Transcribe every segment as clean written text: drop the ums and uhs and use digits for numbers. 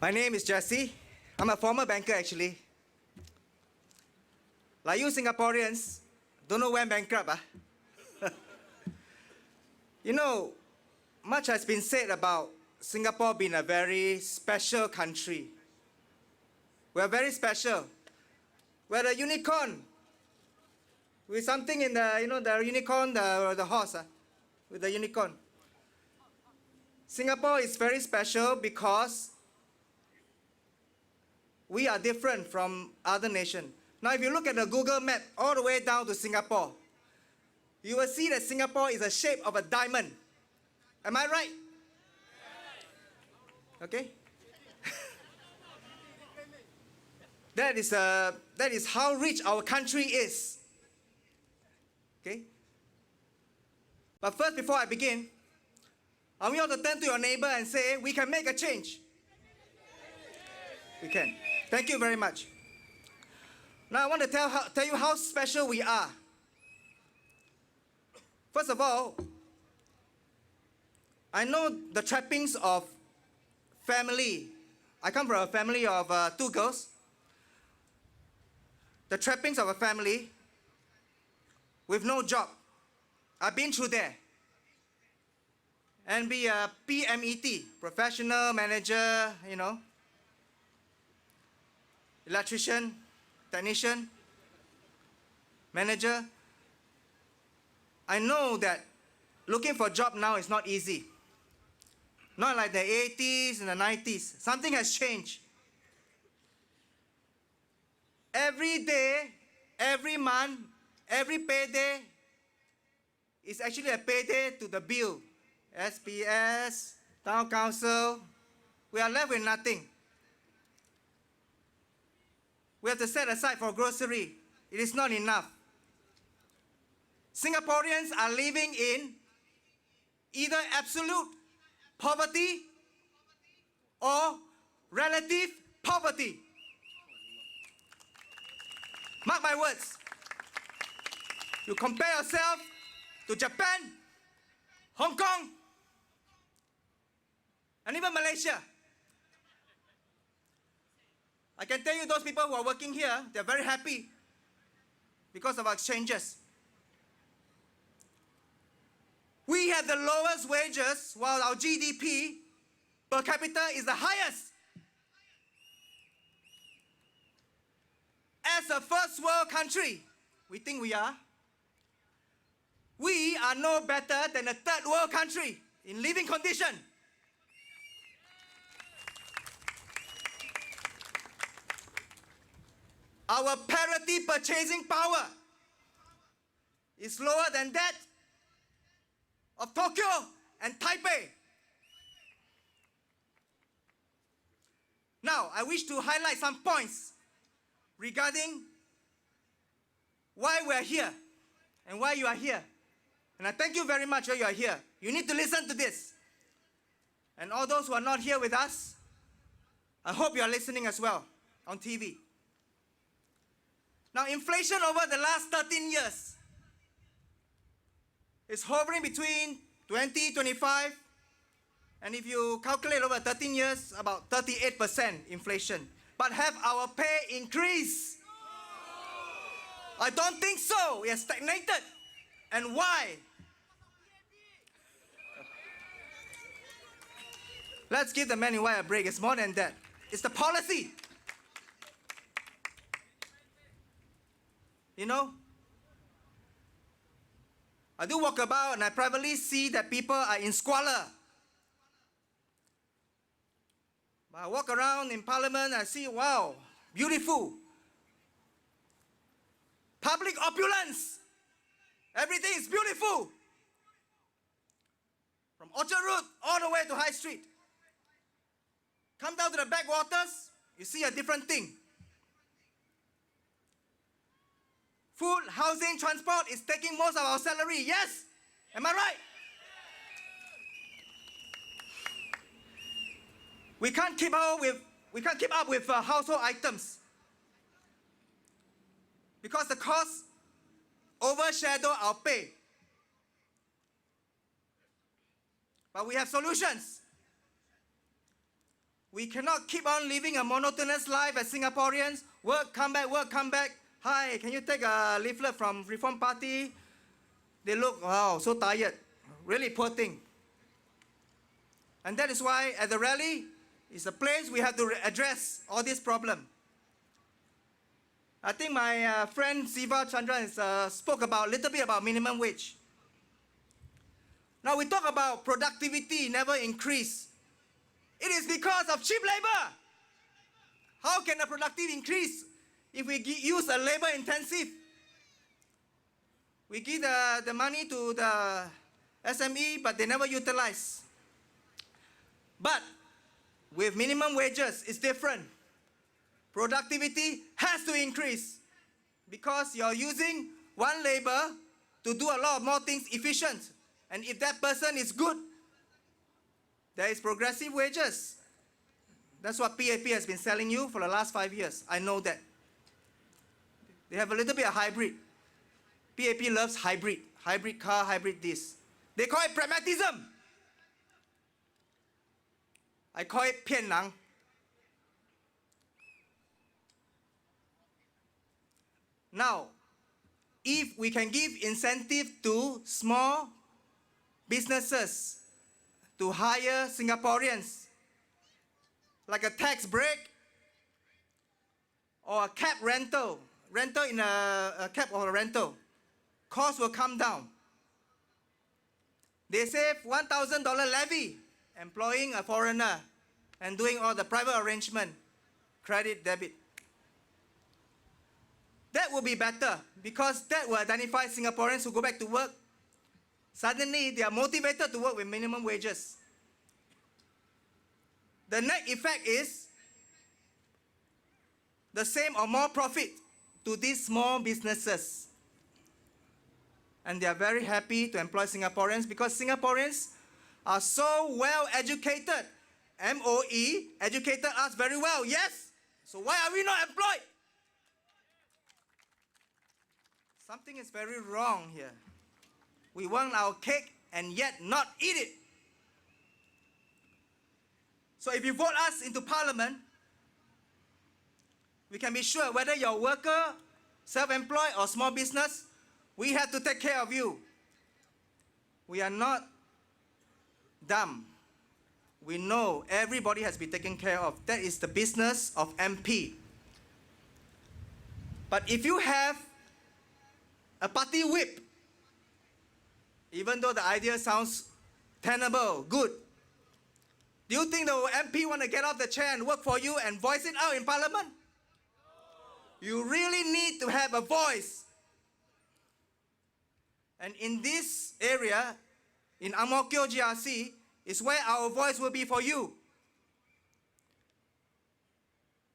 My name is Jesse. I'm a former banker actually. Like you Singaporeans, don't know when bankrupt. You know, much has been said about Singapore being a very special country. We're very special. We're a unicorn. With something in the, the unicorn, the horse, with the unicorn. Singapore is very special because we are different from other nations. Now, if you look at the Google map all the way down to Singapore, you will see that Singapore is the shape of a diamond. Am I right? Okay? That is how rich our country is. Okay? But first, before I begin, I want you to turn to your neighbor and say, we can make a change. We can. Thank you very much. Now I want to tell you how special we are. First of all, I know the trappings of family. I come from a family of 2 girls. The trappings of a family with no job. I've been through there. And be a PMET, professional manager, electrician, technician, manager. I know that looking for a job now is not easy. Not like the 80s and the 90s. Something has changed. Every day, every month, every payday is actually a payday to the bill. SPS, Town Council. We are left with nothing. We have to set aside for grocery. It is not enough. Singaporeans are living in either absolute poverty or relative poverty. Mark my words. You compare yourself to Japan, Hong Kong, and even Malaysia. I can tell you those people who are working here, they're very happy because of our exchanges. We have the lowest wages while our GDP per capita is the highest. As a first world country, we think we are. We are no better than a third world country in living condition. Our parity purchasing power is lower than that of Tokyo and Taipei. Now, I wish to highlight some points regarding why we are here and why you are here. And I thank you very much that you are here. You need to listen to this. And all those who are not here with us, I hope you are listening as well on TV. Now, inflation over the last 13 years is hovering between 20, 25, and if you calculate over 13 years, about 38% inflation. But have our pay increased? I don't think so. We are stagnated. And why? Let's give the man in white a break. It's more than that. It's the policy. I do walk about and I privately see that people are in squalor. But I walk around in Parliament, I see, wow, beautiful. Public opulence. Everything is beautiful. From Orchard Road all the way to High Street. Come down to the backwaters, you see a different thing. Food, housing, transport is taking most of our salary. Yes? Am I right? We can't keep up with household items because the costs overshadow our pay. But we have solutions. We cannot keep on living a monotonous life as Singaporeans. Work, come back, work, come back. Hi, can you take a leaflet from Reform Party? They look, wow, so tired. Really poor thing. And that is why at the rally, it's a place we have to address all this problem. I think my friend Siva Chandran spoke about a little bit about minimum wage. Now we talk about productivity never increase. It is because of cheap labor. How can the productivity increase if we use a labor intensive? We give the money to the SME, but they never utilize. But with minimum wages, it's different. Productivity has to increase because you're using one labor to do a lot of more things efficient. And if that person is good, there is progressive wages. That's what PAP has been selling you for the last 5 years. I know that. They have a little bit of hybrid. PAP loves hybrid. Hybrid car, hybrid this. They call it pragmatism. I call it 骗人. Now, if we can give incentive to small businesses to hire Singaporeans, like a tax break or a cap rental in a cap or a rental, cost will come down. They save $1,000 levy employing a foreigner and doing all the private arrangement, credit, debit. That will be better because that will identify Singaporeans who go back to work. Suddenly, they are motivated to work with minimum wages. The net effect is the same or more profit to these small businesses. And they are very happy to employ Singaporeans because Singaporeans are so well educated. MOE educated us very well, yes? So why are we not employed? Something is very wrong here. We want our cake and yet not eat it. So if you vote us into parliament, we can be sure whether you're a worker, self-employed or small business, we have to take care of you. We are not dumb. We know everybody has been taken care of. That is the business of MP. But if you have a party whip, even though the idea sounds tenable, good, do you think the MP want to get off the chair and work for you and voice it out in parliament? You really need to have a voice. And in this area, in Ang Mo Kio GRC, is where our voice will be for you.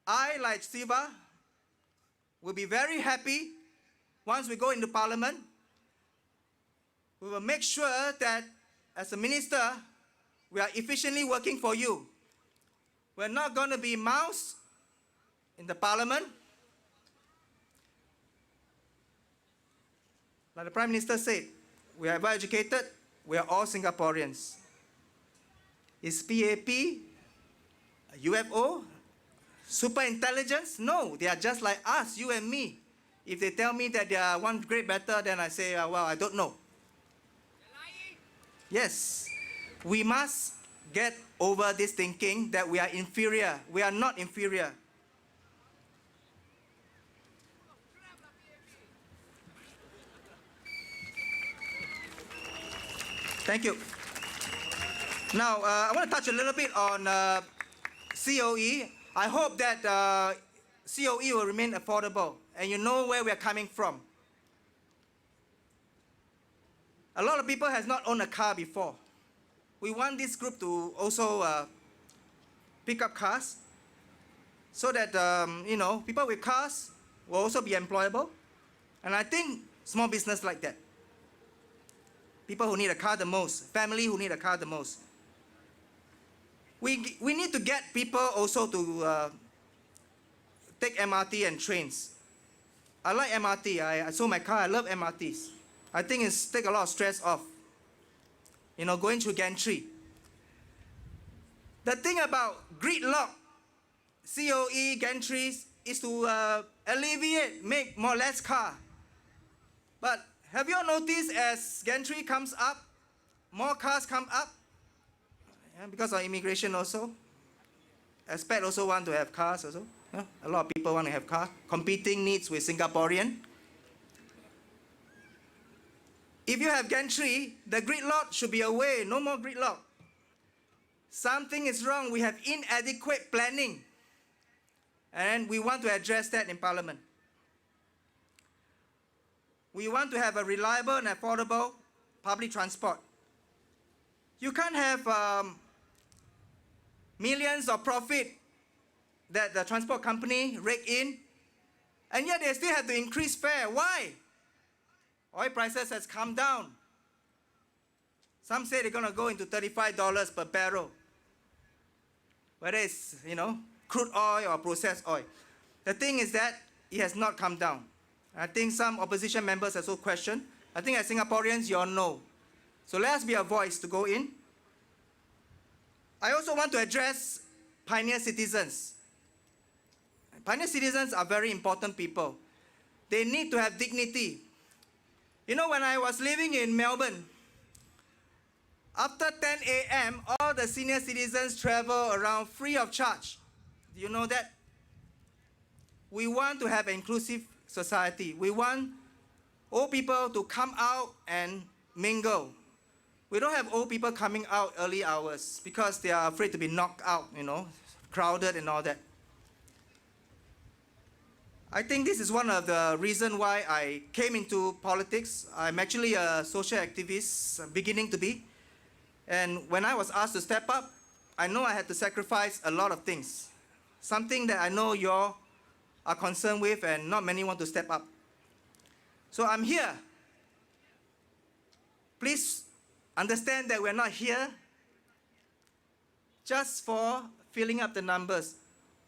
I, like Siva, will be very happy once we go into parliament. We will make sure that as a minister, we are efficiently working for you. We're not going to be mouse in the parliament. Like the Prime Minister said, we are well educated, we are all Singaporeans. Is PAP a UFO? Super intelligence? No, they are just like us, you and me. If they tell me that they are one grade better, then I say, well, I don't know. Yes, we must get over this thinking that we are inferior. We are not inferior. Thank you. Now, I want to touch a little bit on COE. I hope that COE will remain affordable, and you know where we are coming from. A lot of people has not owned a car before. We want this group to also pick up cars so that, people with cars will also be employable. And I think small business like that. People who need a car the most, family who need a car the most. We need to get people also to take MRT and trains. I like MRT. I sold my car. I love MRTs. I think it's take a lot of stress off. Going through gantry. The thing about gridlock, COE, gantries, is to alleviate, make more less car. But have you all noticed as gantry comes up, more cars come up? Yeah, because of immigration also. Expat also want to have cars also. Yeah, a lot of people want to have cars. Competing needs with Singaporean. If you have gantry, the gridlock should be away. No more gridlock. Something is wrong. We have inadequate planning. And we want to address that in Parliament. We want to have a reliable and affordable public transport. You can't have millions of profit that the transport company rake in, and yet they still have to increase fare. Why? Oil prices has come down. Some say they're going to go into $35 per barrel, whether it's, crude oil or processed oil. The thing is that it has not come down. I think some opposition members also question. I think as Singaporeans, you all know. So let us be a voice to go in. I also want to address pioneer citizens. Pioneer citizens are very important people. They need to have dignity. When I was living in Melbourne, after 10 a.m., all the senior citizens travel around free of charge. Do you know that? We want to have an inclusive society. We want old people to come out and mingle. We don't have old people coming out early hours because they are afraid to be knocked out, crowded and all that. I think this is one of the reasons why I came into politics. I'm actually a social activist, beginning to be. And when I was asked to step up, I know I had to sacrifice a lot of things. Something that I know you all are concerned with and not many want to step up. So I'm here. Please understand that we're not here just for filling up the numbers.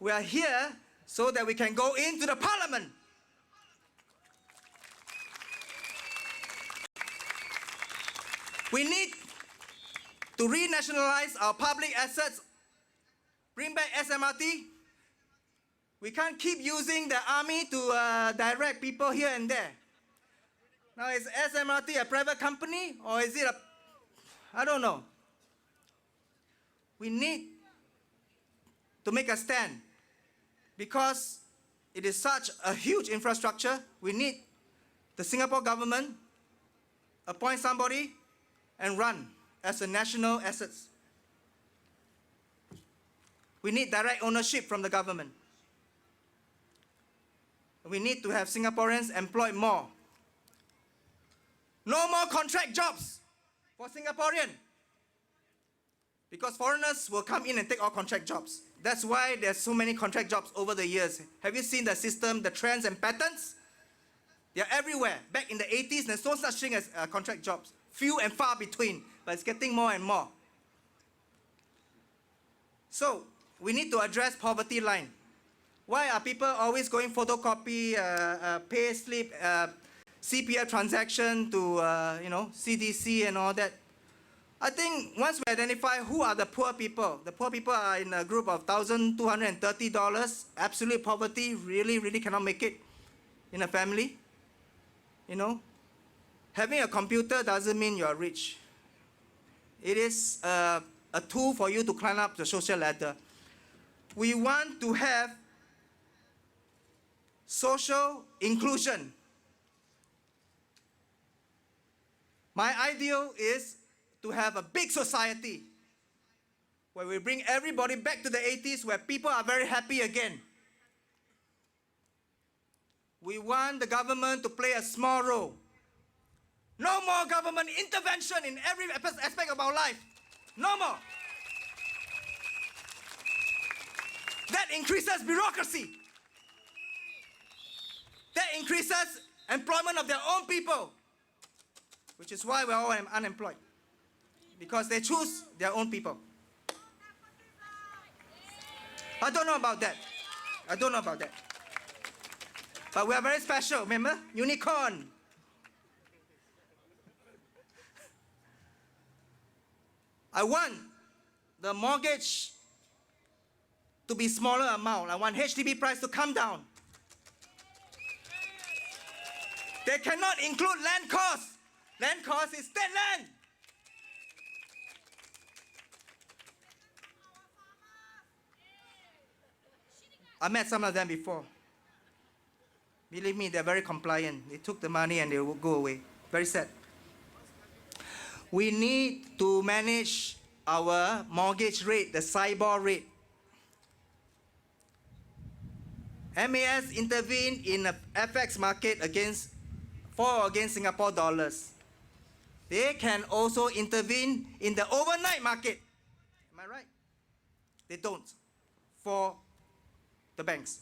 We are here so that we can go into the Parliament. We need to renationalize our public assets, bring back SMRT. We can't keep using the army to direct people here and there. Now, is SMRT a private company or is it I don't know. We need to make a stand because it is such a huge infrastructure. We need the Singapore government appoint somebody and run as a national asset. We need direct ownership from the government. We need to have Singaporeans employed more. No more contract jobs for Singaporean, because foreigners will come in and take all contract jobs. That's why there's so many contract jobs over the years. Have you seen the system, the trends and patterns? They're everywhere. Back in the 80s, there's no such thing as contract jobs. Few and far between, but it's getting more and more. So, we need to address poverty line. Why are people always going photocopy, pay slip, CPF transaction to, CDC and all that? I think once we identify who are the poor people are in a group of $1,230, absolute poverty, really cannot make it in a family. Having a computer doesn't mean you're rich. It is a tool for you to climb up the social ladder. We want to have social inclusion. My ideal is to have a big society where we bring everybody back to the 80s, where people are very happy again. We want the government to play a small role. No more government intervention in every aspect of our life. No more. That increases bureaucracy. That increases employment of their own people, which is why we're all unemployed, because they choose their own people. I don't know about that. But we are very special, remember? Unicorn. I want the mortgage to be smaller amount. I want HDB price to come down. They cannot include land cost. Land cost is state land. I met some of them before. Believe me, they're very compliant. They took the money and they will go away. Very sad. We need to manage our mortgage rate, the SIBOR rate. MAS intervened in the FX market against Singapore dollars. They can also intervene in the overnight market. Am I right? They don't for the banks.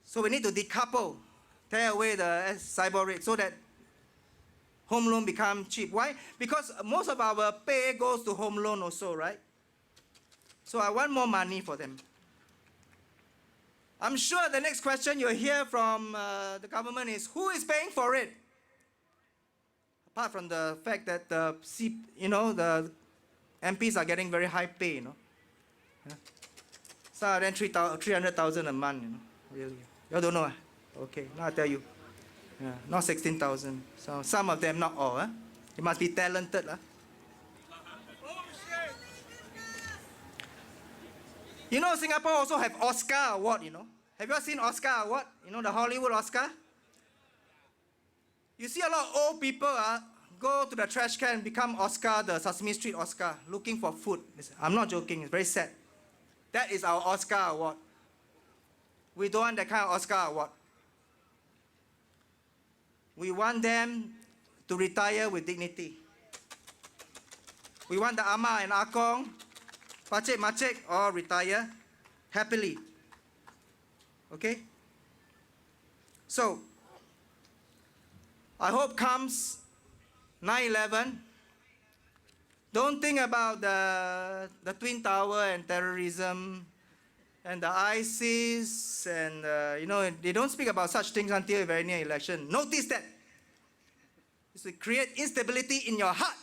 So we need to decouple, tear away the SIBOR rate so that home loan become cheap. Why? Because most of our pay goes to home loan also, right? So I want more money for them. I'm sure the next question you'll hear from the government is, who is paying for it? Apart from the fact that the MPs are getting very high pay, you know. Yeah. Some of them 300,000 a month, you know. Really. You don't know? Okay, now I'll tell you. Yeah, not 16,000. So some of them, not all. Huh? You must be talented. Huh? You know, Singapore also have Oscar award, you know. Have you ever seen Oscar award? You know, the Hollywood Oscar? You see a lot of old people go to the trash can and become Oscar, the Sesame Street Oscar, looking for food. I'm not joking, it's very sad. That is our Oscar award. We don't want that kind of Oscar award. We want them to retire with dignity. We want the Ama and Akong, Pacik Macik, all retire happily. Okay? So, I hope comes 9/11, don't think about the Twin Tower and terrorism and the ISIS and, they don't speak about such things until very near election. Notice that. It's to create instability in your heart.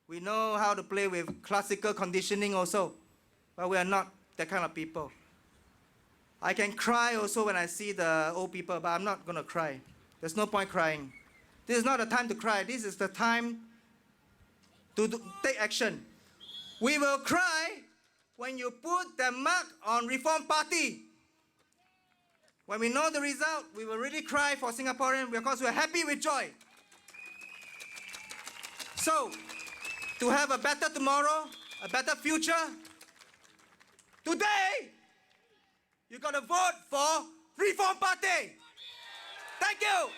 We know how to play with classical conditioning also, but we are not that kind of people. I can cry also when I see the old people, but I'm not going to cry. There's no point crying. This is not the time to cry. This is the time to take action. We will cry when you put the mark on Reform Party. When we know the result, we will really cry for Singaporeans because we're happy with joy. So, to have a better tomorrow, a better future, today, you got to vote for Reform Party. Thank you.